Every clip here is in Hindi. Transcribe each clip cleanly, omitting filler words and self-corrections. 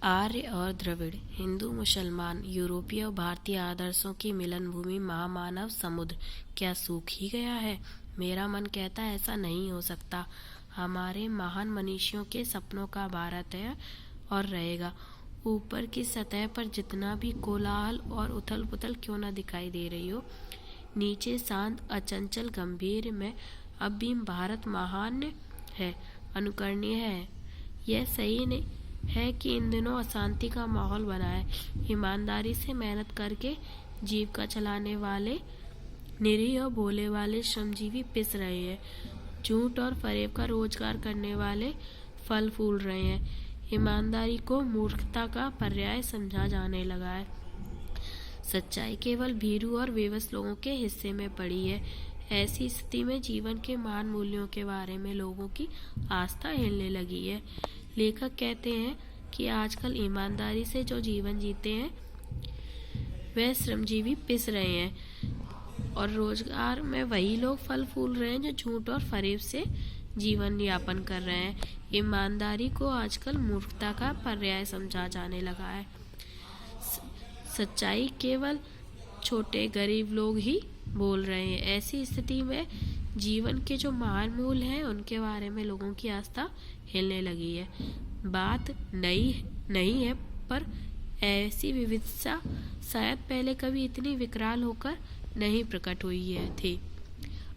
आर्य और द्रविड़, हिंदू मुसलमान, यूरोपीय और भारतीय आदर्शों की मिलन भूमि महामानव समुद्र क्या सूख ही गया है? मेरा मन कहता है ऐसा नहीं हो सकता। हमारे महान मनीषियों के सपनों का भारत है और रहेगा। ऊपर की सतह पर जितना भी कोलाहल और उथल पुथल क्यों न दिखाई दे रही हो, नीचे शांत अचंचल गंभीर में अब भी भारत महान है, अनुकरणीय है। यह सही नहीं है कि इन दिनों अशांति का माहौल बना है। ईमानदारी से मेहनत करके जीविका चलाने वाले निरीह और भोले वाले श्रमजीवी पिस रहे हैं। झूठ और फरेब का रोजगार करने वाले फल फूल रहे हैं। ईमानदारी को मूर्खता का पर्याय समझा जाने लगा है। सच्चाई केवल भीरू और बेबस लोगों के हिस्से में पड़ी है। ऐसी स्थिति में जीवन के महान मूल्यों के बारे में लोगों की आस्था हिलने लगी है। लेखक कहते हैं कि आजकल ईमानदारी से जो जीवन जीते हैं वह श्रमजीवी पिस रहे हैं और रोजगार में वही लोग फल फूल रहे हैं जो झूठ और फरेब से जीवन यापन कर रहे हैं। ईमानदारी को आजकल मूर्खता का पर्याय समझा जाने लगा है। सच्चाई केवल छोटे गरीब लोग ही बोल रहे हैं। ऐसी स्थिति में जीवन के जो महान मूल हैं उनके बारे में लोगों की आस्था हिलने लगी है। बात नई नहीं है, पर ऐसी विविधता शायद पहले कभी इतनी विकराल होकर नहीं प्रकट हुई थी।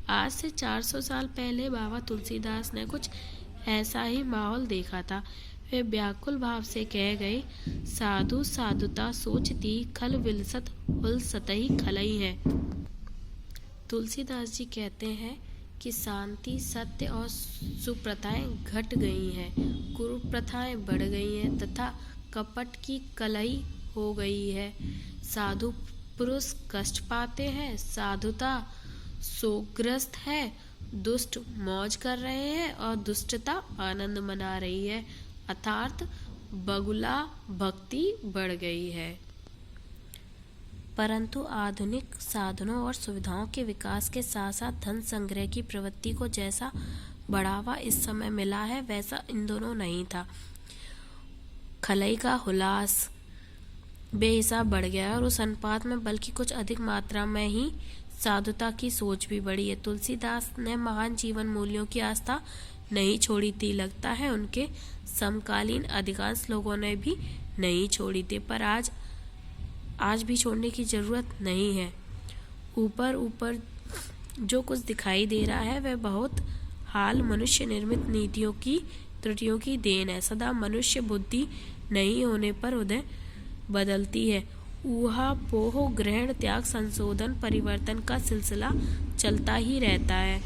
आज से 400 साल पहले बाबा तुलसीदास ने कुछ ऐसा ही माहौल देखा था। वे व्याकुल भाव से कह गए, साधु साधुता सोचती खल विलसत हुल सतही खलई है। तुलसीदास जी कहते हैं कि शांति, सत्य और सुप्रथाएं घट गई हैं, कुप्रथाएं बढ़ गई हैं तथा कपट की कलही हो गई है। साधु पुरुष कष्ट पाते हैं, साधुता शोकग्रस्त है, दुष्ट मौज कर रहे हैं और दुष्टता आनंद मना रही है, अर्थात बगुला भक्ति बढ़ गई है। परंतु आधुनिक साधनों और सुविधाओं के विकास के साथ साथ धन संग्रह की प्रवृत्ति को जैसा बढ़ावा इस समय मिला है वैसा इन दोनों नहीं था। खलई का हुलास बेहिसाब बढ़ गया है और उस अनुपात में बल्कि कुछ अधिक मात्रा में ही साधुता की सोच भी बढ़ी है। तुलसीदास ने महान जीवन मूल्यों की आस्था नहीं छोड़ी थी, लगता है उनके समकालीन अधिकांश लोगों ने भी नहीं छोड़ी थी, पर आज भी छोड़ने की जरूरत नहीं है। ऊपर ऊपर जो कुछ दिखाई दे रहा है वह बहुत हाल मनुष्य निर्मित नीतियों की त्रुटियों की देन है। सदा मनुष्य बुद्धि नहीं होने पर उदय बदलती है। ऊहा पोह ग्रहण त्याग संशोधन परिवर्तन का सिलसिला चलता ही रहता है।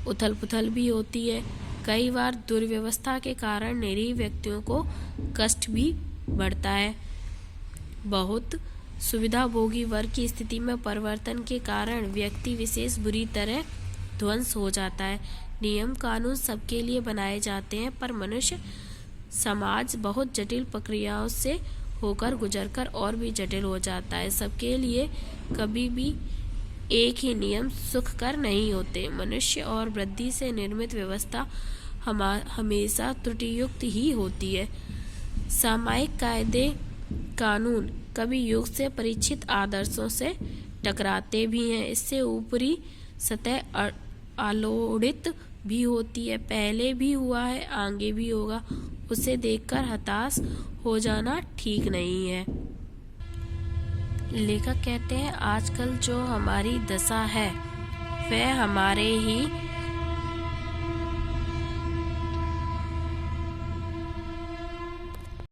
उथल पुथल भी होती है। कई बार दुर्व्यवस्था के कारण निरीह व्यक्तियों को कष्ट भी बढ़ता है। बहुत सुविधाभोगी वर्ग की स्थिति में परिवर्तन के कारण व्यक्ति विशेष बुरी तरह ध्वंस हो जाता है। नियम कानून सबके लिए बनाए जाते हैं, पर मनुष्य समाज बहुत जटिल प्रक्रियाओं से होकर गुजरकर और भी जटिल हो जाता है। सबके लिए कभी भी एक ही नियम सुखकर नहीं होते। मनुष्य और वृद्धि से निर्मित व्यवस्था हमेशा त्रुटियुक्त ही होती है। सामायिक कायदे कानून कभी युग से परिचित आदर्शों से टकराते भी हैं। इससे ऊपरी सतह आलोड़ित भी होती है। पहले भी हुआ है, आगे भी होगा। उसे देखकर हताश हो जाना ठीक नहीं है। लेखक कहते हैं आजकल जो हमारी दशा है वह हमारे ही